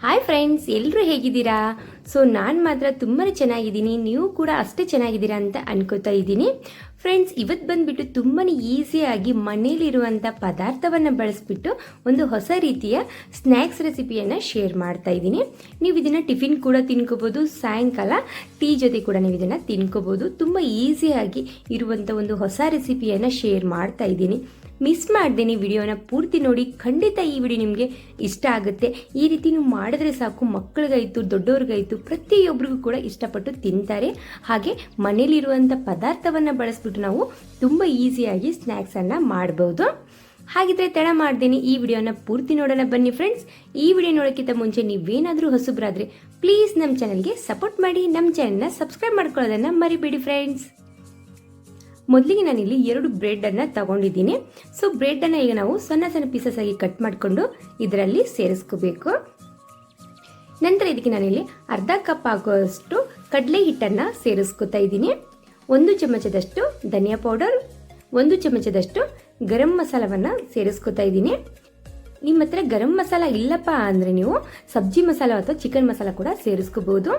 Hi friends, ಎಲ್ಲರೂ ಹೇಗಿದ್ದೀರಾ? ನಾನು ಮಾತ್ರ ತುಂಬಾ ಚೆನ್ನಾಗಿದ್ದೀನಿ. ನೀವು ಕೂಡ ಅಷ್ಟೇ ಚೆನ್ನಾಗಿದ್ದೀರಾ ಅಂತ ಅನ್ಕೋತಾ ಇದ್ದೀನಿ. ಫ್ರೆಂಡ್ಸ್, ಇವತ್ತು ಬಂದುಬಿಟ್ಟು ತುಂಬಾ ಈಸಿಯಾಗಿ ಮನೇಲಿರುವಂಥ ಪದಾರ್ಥವನ್ನು ಬಳಸಿಬಿಟ್ಟು ಒಂದು ಹೊಸ ರೀತಿಯ ಸ್ನ್ಯಾಕ್ಸ್ ರೆಸಿಪಿಯನ್ನು ಶೇರ್ ಮಾಡ್ತಾ ಇದ್ದೀನಿ. ನೀವು ಇದನ್ನು ಟಿಫಿನ್ ಕೂಡ ತಿನ್ಕೋಬೋದು, ಸಾಯಂಕಾಲ ಟೀ ಜೊತೆ ಕೂಡ ನೀವು ಇದನ್ನು ತಿನ್ಕೋಬೋದು. ತುಂಬ ಈಸಿಯಾಗಿ ಇರುವಂಥ ಒಂದು ಹೊಸ ರೆಸಿಪಿಯನ್ನು ಶೇರ್ ಮಾಡ್ತಾ ಇದ್ದೀನಿ. ಮಿಸ್ ಮಾಡ್ದೇನೆ ವಿಡಿಯೋನ ಪೂರ್ತಿ ನೋಡಿ. ಖಂಡಿತ ಈ ವಿಡಿಯೋ ನಿಮಗೆ ಇಷ್ಟ ಆಗುತ್ತೆ. ಈ ರೀತಿ ನೀವು ಮಾಡಿದ್ರೆ ಸಾಕು, ಮಕ್ಕಳಿಗಾಯಿತು ದೊಡ್ಡವ್ರಿಗಾಯಿತು ಪ್ರತಿಯೊಬ್ಬರಿಗೂ ಕೂಡ ಇಷ್ಟಪಟ್ಟು ತಿಂತಾರೆ. ಹಾಗೆ ಮನೇಲಿರುವಂಥ ಪದಾರ್ಥವನ್ನು ಬಳಸ್ಬಿಟ್ಟು ನಾವು ತುಂಬ ಈಸಿಯಾಗಿ ಸ್ನ್ಯಾಕ್ಸನ್ನು ಮಾಡ್ಬೋದು. ಹಾಗಿದ್ರೆ ತಡ ಮಾಡ್ದೇನೆ ಈ ವಿಡಿಯೋನ ಪೂರ್ತಿ ನೋಡೋಣ ಬನ್ನಿ ಫ್ರೆಂಡ್ಸ್. ಈ ವಿಡಿಯೋ ನೋಡೋಕ್ಕಿಂತ ಮುಂಚೆ ನೀವೇನಾದರೂ ಹೊಸಬ್ರಾದರೆ ಪ್ಲೀಸ್ ನಮ್ಮ ಚಾನಲ್ಗೆ ಸಪೋರ್ಟ್ ಮಾಡಿ, ನಮ್ಮ ಚಾನಲ್ನ ಸಬ್ಸ್ಕ್ರೈಬ್ ಮಾಡ್ಕೊಳ್ಳೋದನ್ನು ಮರಿಬೇಡಿ ಫ್ರೆಂಡ್ಸ್. ಮೊದಲಿಗೆ ನಾನಿಲ್ಲಿ 2 ಬ್ರೆಡ್ಡನ್ನು ತಗೊಂಡಿದ್ದೀನಿ. ಬ್ರೆಡ್ಡನ್ನು ಈಗ ನಾವು ಸಣ್ಣ ಸಣ್ಣ ಪೀಸಸ್ ಆಗಿ ಕಟ್ ಮಾಡಿಕೊಂಡು ಇದರಲ್ಲಿ ಸೇರಿಸ್ಕೋಬೇಕು. ನಂತರ ಇದಕ್ಕೆ ನಾನಿಲ್ಲಿ ಅರ್ಧ ಕಪ್ ಆಗುವಷ್ಟು ಕಡಲೆ ಹಿಟ್ಟನ್ನು ಸೇರಿಸ್ಕೊತಾ ಇದ್ದೀನಿ. 1 ಚಮಚದಷ್ಟು ಧನಿಯಾ ಪೌಡರ್, 1 ಚಮಚದಷ್ಟು ಗರಂ ಮಸಾಲವನ್ನು ಸೇರಿಸ್ಕೊತಾ ಇದ್ದೀನಿ. ನಿಮ್ಮ ಹತ್ರ ಗರಂ ಮಸಾಲ ಇಲ್ಲಪ್ಪ ಅಂದರೆ ನೀವು ಸಬ್ಜಿ ಮಸಾಲ ಅಥವಾ ಚಿಕನ್ ಮಸಾಲ ಕೂಡ ಸೇರಿಸ್ಕೋಬಹುದು.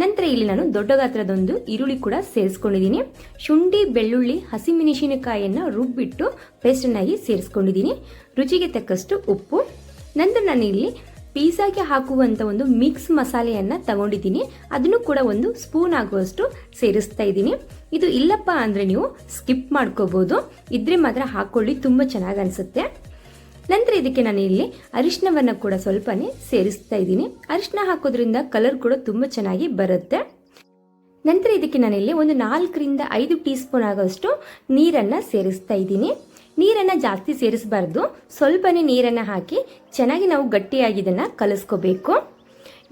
ನಂತರ ಇಲ್ಲಿ ನಾನು ದೊಡ್ಡ ಗಾತ್ರದೊಂದು ಈರುಳ್ಳಿ ಕೂಡ ಸೇರಿಸ್ಕೊಂಡಿದ್ದೀನಿ. ಶುಂಠಿ, ಬೆಳ್ಳುಳ್ಳಿ, ಹಸಿಮೆಣಸಿನಕಾಯಿಯನ್ನು ರುಬ್ಬಿಟ್ಟು ಪೇಸ್ಟನ್ನಾಗಿ ಸೇರಿಸ್ಕೊಂಡಿದ್ದೀನಿ. ರುಚಿಗೆ ತಕ್ಕಷ್ಟು ಉಪ್ಪು. ನಂತರ ನಾನು ಇಲ್ಲಿ ಪಿಜ್ಜಾಗೆ ಹಾಕುವಂಥ ಒಂದು ಮಿಕ್ಸ್ ಮಸಾಲೆಯನ್ನು ತಗೊಂಡಿದ್ದೀನಿ. ಅದನ್ನು ಕೂಡ 1 ಸ್ಪೂನ್ ಆಗುವಷ್ಟು ಸೇರಿಸ್ತಾ ಇದ್ದೀನಿ. ಇದು ಇಲ್ಲಪ್ಪ ಅಂದರೆ ನೀವು ಸ್ಕಿಪ್ ಮಾಡ್ಕೋಬಹುದು, ಇದ್ರೆ ಮಾತ್ರ ಹಾಕೊಳ್ಳಿ, ತುಂಬ ಚೆನ್ನಾಗಿ ಅನಿಸುತ್ತೆ. ನಂತರ ಇದಕ್ಕೆ ನಾನು ಇಲ್ಲಿ ಅರಿಶಿನವನ್ನು ಕೂಡ ಸ್ವಲ್ಪನೇ ಸೇರಿಸ್ತಾ ಇದ್ದೀನಿ. ಅರಿಶಿನ ಹಾಕೋದ್ರಿಂದ ಕಲರ್ ಕೂಡ ತುಂಬ ಚೆನ್ನಾಗಿ ಬರುತ್ತೆ. ನಂತರ ಇದಕ್ಕೆ ನಾನಿಲ್ಲಿ ಒಂದು 4 ರಿಂದ 5 ಟೀ ಸ್ಪೂನ್ ಆಗೋಷ್ಟು ನೀರನ್ನು ಸೇರಿಸ್ತಾ ಇದ್ದೀನಿ. ನೀರನ್ನು ಜಾಸ್ತಿ ಸೇರಿಸಬಾರ್ದು, ಸ್ವಲ್ಪನೇ ನೀರನ್ನು ಹಾಕಿ ಚೆನ್ನಾಗಿ ನಾವು ಗಟ್ಟಿಯಾಗಿ ಇದನ್ನು ಕಲಿಸ್ಕೋಬೇಕು.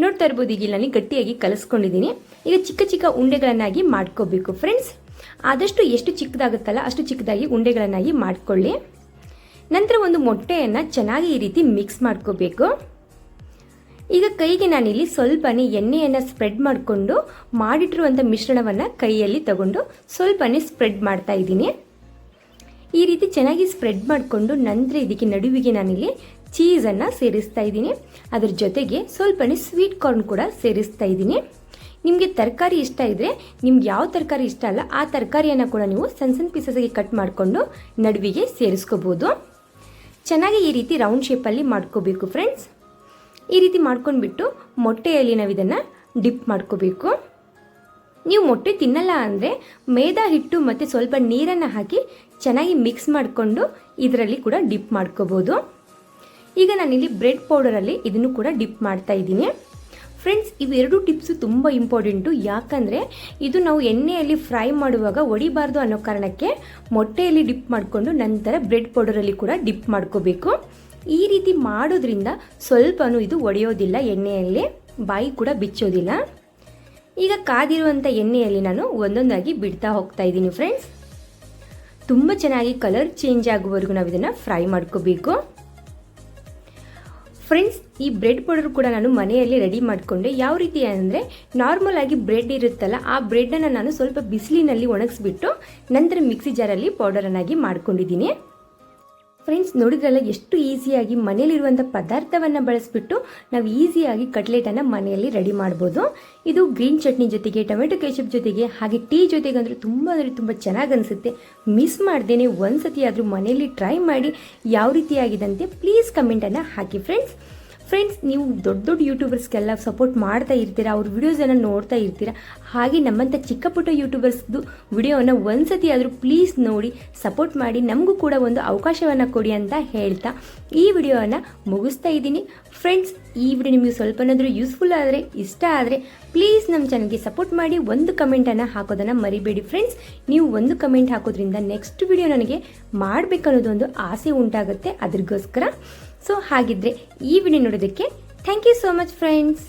ನೋಡ್ತಾ ಇರ್ಬೋದು, ಈಗ ನಾನು ಗಟ್ಟಿಯಾಗಿ ಕಲಿಸ್ಕೊಂಡಿದ್ದೀನಿ. ಈಗ ಚಿಕ್ಕ ಚಿಕ್ಕ ಉಂಡೆಗಳನ್ನಾಗಿ ಮಾಡ್ಕೋಬೇಕು ಫ್ರೆಂಡ್ಸ್. ಆದಷ್ಟು ಎಷ್ಟು ಚಿಕ್ಕದಾಗುತ್ತಲ್ಲ ಅಷ್ಟು ಚಿಕ್ಕದಾಗಿ ಉಂಡೆಗಳನ್ನಾಗಿ ಮಾಡ್ಕೊಳ್ಳಿ. ನಂತರ ಒಂದು ಮೊಟ್ಟೆಯನ್ನು ಚೆನ್ನಾಗಿ ಈ ರೀತಿ ಮಿಕ್ಸ್ ಮಾಡ್ಕೋಬೇಕು. ಈಗ ಕೈಗೆ ನಾನಿಲ್ಲಿ ಸ್ವಲ್ಪನೇ ಎಣ್ಣೆಯನ್ನು ಸ್ಪ್ರೆಡ್ ಮಾಡಿಕೊಂಡು ಮಾಡಿಟ್ಟಿರುವಂಥ ಮಿಶ್ರಣವನ್ನು ಕೈಯಲ್ಲಿ ತಗೊಂಡು ಸ್ವಲ್ಪನೇ ಸ್ಪ್ರೆಡ್ ಮಾಡ್ತಾ ಇದ್ದೀನಿ. ಈ ರೀತಿ ಚೆನ್ನಾಗಿ ಸ್ಪ್ರೆಡ್ ಮಾಡಿಕೊಂಡು ನಂತರ ಇದಕ್ಕೆ ನಡುವಿಗೆ ನಾನಿಲ್ಲಿ ಚೀಸನ್ನು ಸೇರಿಸ್ತಾ ಇದ್ದೀನಿ. ಅದರ ಜೊತೆಗೆ ಸ್ವಲ್ಪನೇ ಸ್ವೀಟ್ ಕಾರ್ನ್ ಕೂಡ ಸೇರಿಸ್ತಾ ಇದ್ದೀನಿ. ನಿಮಗೆ ತರಕಾರಿ ಇಷ್ಟ ಇದ್ದರೆ, ನಿಮ್ಗೆ ಯಾವ ತರಕಾರಿ ಇಷ್ಟ ಅಲ್ಲ ಆ ತರಕಾರಿಯನ್ನು ಕೂಡ ನೀವು ಸಣ್ಣ ಸಣ್ಣ ಪೀಸಸ್ಗೆ ಕಟ್ ಮಾಡಿಕೊಂಡು ನಡುವಿಗೆ ಸೇರಿಸ್ಕೋಬೋದು. ಚೆನ್ನಾಗಿ ಈ ರೀತಿ ರೌಂಡ್ ಶೇಪಲ್ಲಿ ಮಾಡ್ಕೋಬೇಕು ಫ್ರೆಂಡ್ಸ್. ಈ ರೀತಿ ಮಾಡ್ಕೊಂಡ್ಬಿಟ್ಟು ಮೊಟ್ಟೆಯಲ್ಲಿ ನಾವು ಇದನ್ನು ಡಿಪ್ ಮಾಡ್ಕೋಬೇಕು. ನೀವು ಮೊಟ್ಟೆ ತಿನ್ನಲ್ಲ ಅಂದರೆ ಮೈದಾ ಹಿಟ್ಟು ಮತ್ತು ಸ್ವಲ್ಪ ನೀರನ್ನು ಹಾಕಿ ಚೆನ್ನಾಗಿ ಮಿಕ್ಸ್ ಮಾಡಿಕೊಂಡು ಇದರಲ್ಲಿ ಕೂಡ ಡಿಪ್ ಮಾಡ್ಕೋಬೋದು. ಈಗ ನಾನಿಲ್ಲಿ ಬ್ರೆಡ್ ಪೌಡರಲ್ಲಿ ಇದನ್ನು ಕೂಡ ಡಿಪ್ ಮಾಡ್ತಾ ಇದ್ದೀನಿ ಫ್ರೆಂಡ್ಸ್. ಇವೆರಡು ಟಿಪ್ಸು ತುಂಬ ಇಂಪಾರ್ಟೆಂಟು. ಯಾಕಂದರೆ ಇದು ನಾವು ಎಣ್ಣೆಯಲ್ಲಿ ಫ್ರೈ ಮಾಡುವಾಗ ಒಡಿಬಾರ್ದು ಅನ್ನೋ ಕಾರಣಕ್ಕೆ ಮೊಟ್ಟೆಯಲ್ಲಿ ಡಿಪ್ ಮಾಡಿಕೊಂಡು ನಂತರ ಬ್ರೆಡ್ ಪೌಡರಲ್ಲಿ ಕೂಡ ಡಿಪ್ ಮಾಡ್ಕೋಬೇಕು. ಈ ರೀತಿ ಮಾಡೋದ್ರಿಂದ ಸ್ವಲ್ಪನೂ ಇದು ಒಡೆಯೋದಿಲ್ಲ, ಎಣ್ಣೆಯಲ್ಲಿ ಬಾಯಿ ಕೂಡ ಬಿಚ್ಚೋದಿಲ್ಲ. ಈಗ ಕಾದಿರುವಂಥ ಎಣ್ಣೆಯಲ್ಲಿ ನಾನು ಒಂದೊಂದಾಗಿ ಬಿಡ್ತಾ ಹೋಗ್ತಾ ಇದ್ದೀನಿ ಫ್ರೆಂಡ್ಸ್. ತುಂಬ ಚೆನ್ನಾಗಿ ಕಲರ್ ಚೇಂಜ್ ಆಗುವವರೆಗೂ ನಾವು ಇದನ್ನು ಫ್ರೈ ಮಾಡ್ಕೋಬೇಕು ಫ್ರೆಂಡ್ಸ್. ಈ ಬ್ರೆಡ್ ಪೌಡರ್ ಕೂಡ ನಾನು ಮನೆಯಲ್ಲಿ ರೆಡಿ ಮಾಡಿಕೊಂಡೆ. ಯಾವ ರೀತಿ ಅಂದರೆ, ನಾರ್ಮಲ್ ಆಗಿ ಬ್ರೆಡ್ ಇರುತ್ತಲ್ಲ, ಆ ಬ್ರೆಡ್ಡನ್ನು ನಾನು ಸ್ವಲ್ಪ ಬಿಸಿಲಿನಲ್ಲಿ ಒಣಗಿಸ್ಬಿಟ್ಟು ನಂತರ ಮಿಕ್ಸಿ ಜಾರಲ್ಲಿ ಪೌಡರನ್ನಾಗಿ ಮಾಡ್ಕೊಂಡಿದ್ದೀನಿ ಫ್ರೆಂಡ್ಸ್. ನೋಡಿದ್ರಲ್ಲ ಎಷ್ಟು ಈಸಿಯಾಗಿ ಮನೆಯಲ್ಲಿರುವಂಥ ಪದಾರ್ಥವನ್ನು ಬಳಸಿಬಿಟ್ಟು ನಾವು ಈಸಿಯಾಗಿ ಕಟ್ಲೆಟನ್ನು ಮನೆಯಲ್ಲಿ ರೆಡಿ ಮಾಡ್ಬೋದು. ಇದು ಗ್ರೀನ್ ಚಟ್ನಿ ಜೊತೆಗೆ, ಟೊಮೆಟೊ ಕೆಚಪ್ ಜೊತೆಗೆ, ಹಾಗೆ ಟೀ ಜೊತೆಗೆ ಅಂದರೆ ತುಂಬ ಚೆನ್ನಾಗಿ ಅನಿಸುತ್ತೆ. ಮಿಸ್ ಮಾಡ್ದೇನೆ ಒಂದ್ಸತಿ ಆದರೂ ಮನೆಯಲ್ಲಿ ಟ್ರೈ ಮಾಡಿ ಯಾವ ರೀತಿಯಾಗಿದಂತೆ ಪ್ಲೀಸ್ ಕಮೆಂಟನ್ನು ಹಾಕಿ ಫ್ರೆಂಡ್ಸ್. ನೀವು ದೊಡ್ಡ ಯೂಟ್ಯೂಬರ್ಸ್ಗೆಲ್ಲ ಸಪೋರ್ಟ್ ಮಾಡ್ತಾ ಇರ್ತೀರಾ, ಅವ್ರ ವಿಡಿಯೋಸನ್ನು ನೋಡ್ತಾ ಇರ್ತೀರಾ. ಹಾಗೆ ನಮ್ಮಂಥ ಚಿಕ್ಕ ಪುಟ್ಟ ಯೂಟ್ಯೂಬರ್ಸ್ದು ವಿಡಿಯೋವನ್ನು ಒಂದ್ಸತಿ ಆದರೂ ಪ್ಲೀಸ್ ನೋಡಿ ಸಪೋರ್ಟ್ ಮಾಡಿ, ನಮಗೂ ಕೂಡ ಒಂದು ಅವಕಾಶವನ್ನು ಕೊಡಿ ಅಂತ ಹೇಳ್ತಾ ಈ ವಿಡಿಯೋವನ್ನು ಮುಗಿಸ್ತಾ ಇದ್ದೀನಿ ಫ್ರೆಂಡ್ಸ್. ಈ ವಿಡಿಯೋ ನಿಮಗೆ ಸ್ವಲ್ಪನಾದರೂ ಯೂಸ್ಫುಲ್ ಆದರೆ, ಇಷ್ಟ ಆದರೆ ಪ್ಲೀಸ್ ನಮ್ಮ ಚಾನಲ್ಗೆ ಸಪೋರ್ಟ್ ಮಾಡಿ, ಒಂದು ಕಮೆಂಟನ್ನು ಹಾಕೋದನ್ನು ಮರಿಬೇಡಿ ಫ್ರೆಂಡ್ಸ್. ನೀವು ಒಂದು ಕಮೆಂಟ್ ಹಾಕೋದ್ರಿಂದ ನೆಕ್ಸ್ಟ್ ವಿಡಿಯೋ ನನಗೆ ಮಾಡಬೇಕನ್ನೋದೊಂದು ಆಸೆ ಉಂಟಾಗುತ್ತೆ, ಅದ್ರಿಗೋಸ್ಕರ. ಹಾಗಿದ್ರೆ ಈ ವಿಡಿಯೋ ನೋಡೋದಕ್ಕೆ thank you so much friends.